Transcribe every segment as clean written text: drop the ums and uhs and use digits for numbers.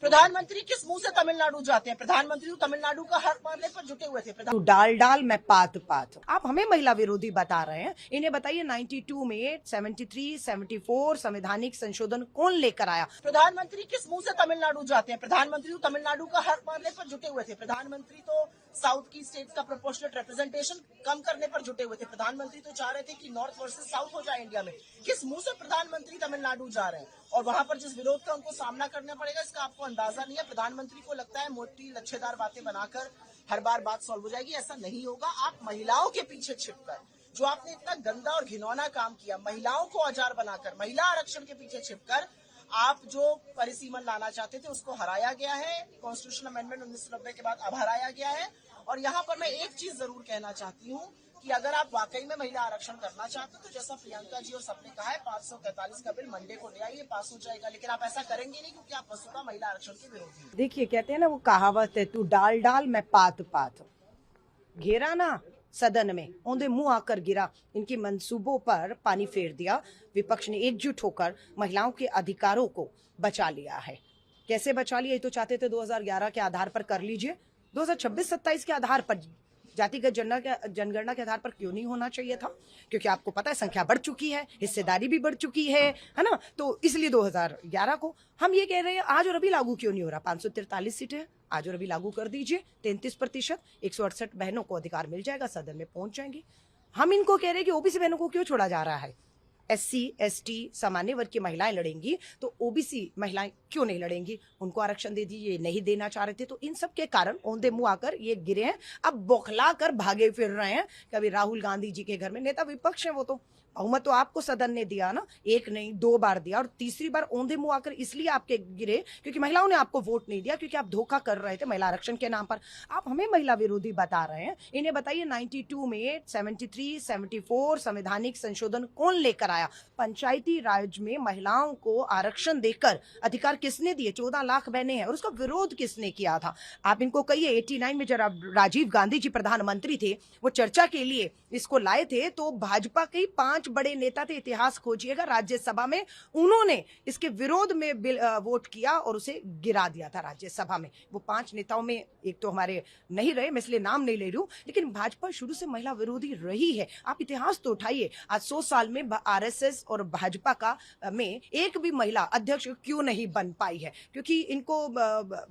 प्रधानमंत्री किस मुंह से तमिलनाडु जाते हैं? प्रधानमंत्री तो तमिलनाडु का हक मारने पर जुटे हुए थे। तू डाल डाल मैं पात पात। आप हमें महिला विरोधी बता रहे हैं। इन्हें बताइए 92 में 73, 74 संवैधानिक संशोधन कौन लेकर आया? प्रधानमंत्री किस मुंह से तमिलनाडु जाते हैं? प्रधानमंत्री तो तमिलनाडु का हक मारने पर जुटे हुए थे। प्रधानमंत्री तो साउथ की स्टेट्स का प्रोपोर्शनल रिप्रेजेंटेशन कम करने पर जुटे हुए थे। प्रधानमंत्री तो चाह रहे थे कि नॉर्थ वर्सेस साउथ हो जाए इंडिया में। किस मुंह से प्रधानमंत्री तमिलनाडु जा रहे हैं और वहां पर जिस विरोध का उनको सामना करना पड़ेगा इसका आपको अंदाजा नहीं है। प्रधानमंत्री को लगता है मोटी लच्छेदार बातें बनाकर हर बार बात सॉल्व हो जाएगी, ऐसा नहीं होगा। आप महिलाओं के पीछे छिपकर जो आपने इतना गंदा और घिनौना काम किया, महिलाओं को औजार बनाकर, महिला आरक्षण के पीछे छिपकर आप जो परिसीमन लाना चाहते थे उसको हराया गया है। कॉन्स्टिट्यूशन अमेंडमेंट 1990 के बाद अब हराया गया है। और यहाँ पर मैं एक चीज जरूर कहना चाहती हूँ कि अगर आप वाकई में महिला आरक्षण करना चाहते हो तो जैसा प्रियंका जी और सबने कहा है 543 का बिल मंडे को ले आइए, पास हो जाएगा। लेकिन आप ऐसा करेंगे नहीं क्योंकि आप वस्तुतः महिला आरक्षण के विरोधी हैं। देखिए, कहते हैं ना वो कहावत है, तू डाल डाल मैं पात पात। घेरा ना सदन में, औंधे मुंह आकर गिरा। इनकी मंसूबों पर पानी फेर दिया। विपक्ष ने एकजुट होकर महिलाओं के अधिकारों को बचा लिया है। कैसे बचा लिया? ये तो चाहते थे 2011 के आधार पर कर लीजिए, 2026-27 के आधार पर, जातिगत जनगणना के आधार पर क्यों नहीं होना चाहिए था? क्योंकि आपको पता है संख्या बढ़ चुकी है, हिस्सेदारी भी बढ़ चुकी है ना? तो इसलिए 2011 को हम ये कह रहे हैं आज और अभी लागू क्यों नहीं हो रहा? 543 सीटें आज और अभी लागू कर दीजिए। 33%, 168 बहनों को अधिकार मिल जाएगा, सदन में पहुंच जाएंगी। हम इनको कह रहे हैं कि ओबीसी बहनों को क्यों छोड़ा जा रहा है? SC, ST सामान्य वर्ग की महिलाएं लड़ेंगी तो OBC महिलाएं क्यों नहीं लड़ेंगी? उनको आरक्षण दे दीजिए, नहीं देना चाह रहे थे। तो इन सब के कारण औंधे मुंह आकर ये गिरे हैं, अब बौखला कर भागे फिर रहे हैं। कभी राहुल गांधी जी के घर में, नेता विपक्ष है वो तो, बहुमत तो आपको सदन ने दिया ना, एक नहीं 2 बार दिया, और तीसरी बार औंधे मुंह आकर इसलिए आपके गिरे क्योंकि महिलाओं ने आपको वोट नहीं दिया, क्योंकि आप धोखा कर रहे थे महिला आरक्षण के नाम पर। आप हमें महिला विरोधी बता रहे हैं। इन्हें बताइए 92 में 73, 74 संवैधानिक संशोधन कौन लेकर आया? पंचायती राज में महिलाओं को आरक्षण देकर अधिकार किसने दिए? 14 लाख बहनें हैं, और उसका विरोध किसने किया था? आप इनको कहिए 89 में जब राजीव गांधी जी प्रधानमंत्री थे, वो चर्चा के लिए इसको लाए थे, तो भाजपा के 5 बड़े नेता थे, इतिहास खोजिएगा, राज्यसभा में उन्होंने इसके विरोध में बिल वोट किया और उसे गिरा दिया था राज्यसभा में। वो 5 नेताओं में एक तो हमारे नहीं रहे, मैं इसलिए नाम नहीं ले रही हूं, लेकिन भाजपा शुरू से महिला विरोधी रही है। आप इतिहास तो उठाइए, आज 100 साल में RSS और भाजपा का में एक भी महिला अध्यक्ष क्यों नहीं बन पाई है? क्योंकि इनको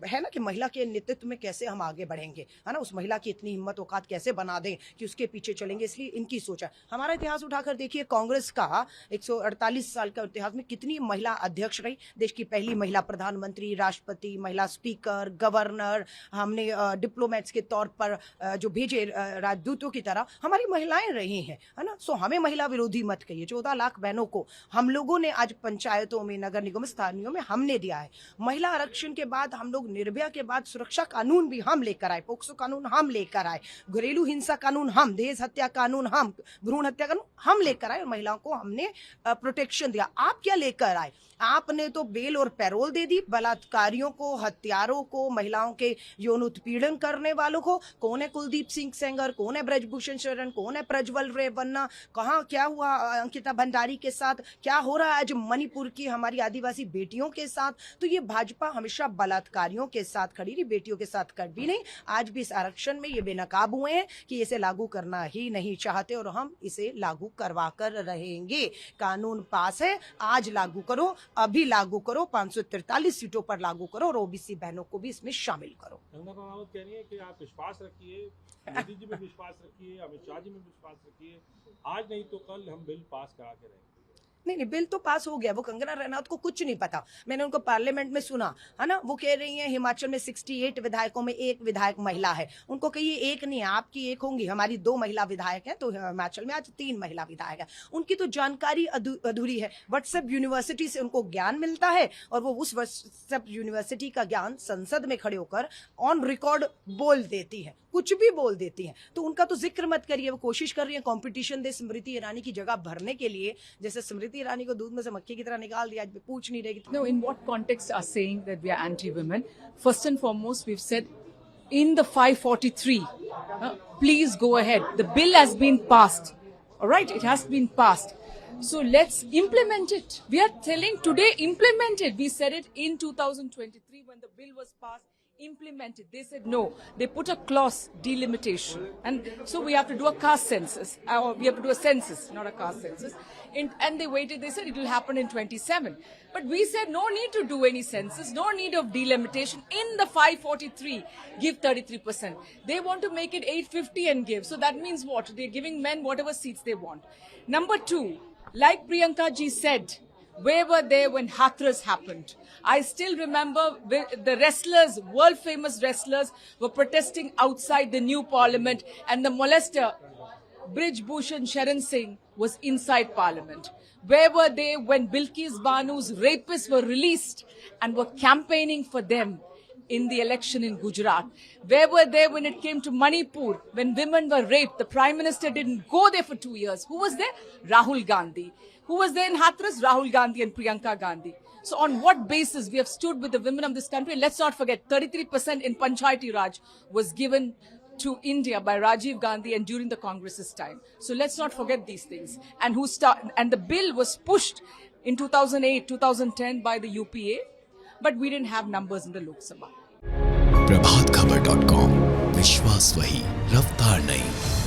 है ना कि महिला के नेतृत्व में कैसे हम आगे बढ़ेंगे, है ना? उस महिला की इतनी हिम्मत औकात कैसे बना दें कि उसके पीछे चलेंगे, इसलिए इनकी सोच है। हमारा इतिहास उठाकर देखिए, कांग्रेस का 148 साल का इतिहास में कितनी महिला अध्यक्ष रही, देश की पहली महिला प्रधानमंत्री, राष्ट्रपति, महिला स्पीकर, गवर्नर, हमने डिप्लोमेट्स के तौर पर जो भेजे राजदूतों की तरह हमारी महिलाएं रही हैं, है ना? सो हमें महिला विरोधी मत कहिए। 14 लाख बहनों को हम लोगों ने आज पंचायतों में, नगर निगम स्थानीयों में हमने दिया है। महिला आरक्षण के बाद हम लोग निर्भया के बाद सुरक्षा कानून भी हम लेकर आए, पोक्सो कानून हम लेकर आए, घरेलू हिंसा कानून हम, दहेज हत्या कानून हम, भ्रूण हत्या कानून हम लेकर आए, और महिलाओं को हमने प्रोटेक्शन दिया। आप क्या लेकर आए? आपने तो बेल और पैरोल दे दी बलात्कारियों को, हत्यारों को, महिलाओं के यौन उत्पीड़न करने वालों को। कौन है कुलदीप सिंह सेंगर? कौन है ब्रजभूषण शरण? कौन है प्रज्वल रेवन्ना? कहाँ क्या हुआ अंकिता भंडारी के साथ? क्या हो रहा है आज मणिपुर की हमारी आदिवासी बेटियों के साथ? तो ये भाजपा हमेशा बलात्कारियों के साथ खड़ी रही, बेटियों के साथ कभी नहीं। आज भी इस आरक्षण में ये बेनकाब हुए हैं कि इसे लागू करना ही नहीं चाहते, और हम इसे लागू करवा कर रहेंगे। कानून पास है, आज लागू करो, अभी लागू करो, 543 सीटों पर लागू करो, और OBC बहनों को भी इसमें शामिल करो। कंगना रनावत कह रही है कि आप विश्वास रखिए, मोदी जी में विश्वास रखिए, अमित शाह जी में विश्वास रखिए, आज नहीं तो कल हम बिल पास करा के रहेंगे। नहीं, बिल तो पास हो गया। वो कंगना रनौत को कुछ नहीं पता। मैंने उनको पार्लियामेंट में सुना, है ना, वो कह रही हैं हिमाचल में 68 विधायकों में 1 विधायक महिला है। उनको कहिए 1 नहीं, आपकी 1 होंगी, हमारी 2 महिला विधायक हैं, तो हिमाचल में आज 3 महिला विधायक है। उनकी तो जानकारी अधूरी है। व्हाट्सएप यूनिवर्सिटी से उनको ज्ञान मिलता है, और वो उस व्हाट्सएप यूनिवर्सिटी का ज्ञान संसद में खड़े होकर ऑन रिकॉर्ड बोल देती है, कुछ भी बोल देती हैं। तो उनका तो जिक्र मत करिए। वो कोशिश कर रही है कंपटीशन दे स्मृति ईरानी की जगह भरने के लिए, जैसे स्मृति ईरानी को दूध में से मक्खी की तरह निकाल दिया, आज पूछ नहीं रही। No, in what context are saying that we are anti-women? First and foremost, we've said in the 543, please go ahead. The bill has been passed. All right, it has been passed. So let's implement it. We are telling today, implement it. We said it in 2023 when the bill was passed. Implement it. They said no. They put a clause, delimitation. And so we have to do a caste census. Or we have to do a census, not a caste census. And they waited. They said it will happen in 27. But we said no need to do any census, no need of delimitation. In the 543, give 33%. They want to make it 850 and give. So that means what? They're giving men whatever seats they want. Number two, like Priyanka ji said, where were they when Hathras happened? I still remember the wrestlers, world famous wrestlers, were protesting outside the new parliament, and the molester, Brij Bhushan Sharan Singh, was inside parliament. Where were they when Bilkis Banu's rapists were released and were campaigning for them in the election in Gujarat? Where were they when it came to Manipur, when women were raped? The Prime Minister didn't go there for 2 years. Who was there? Rahul Gandhi. Who was there in Hathras? Rahul Gandhi and Priyanka Gandhi. So on what basis we have stood with the women of this country? Let's not forget, 33% in Panchayati Raj was given to India by Rajiv Gandhi and during the Congress's time. So let's not forget these things. And and the bill was pushed in 2008, 2010 by the UPA, but we didn't have numbers in the Lok Sabha. प्रभातखबर.com, विश्वास वही, रफ्तार नहीं।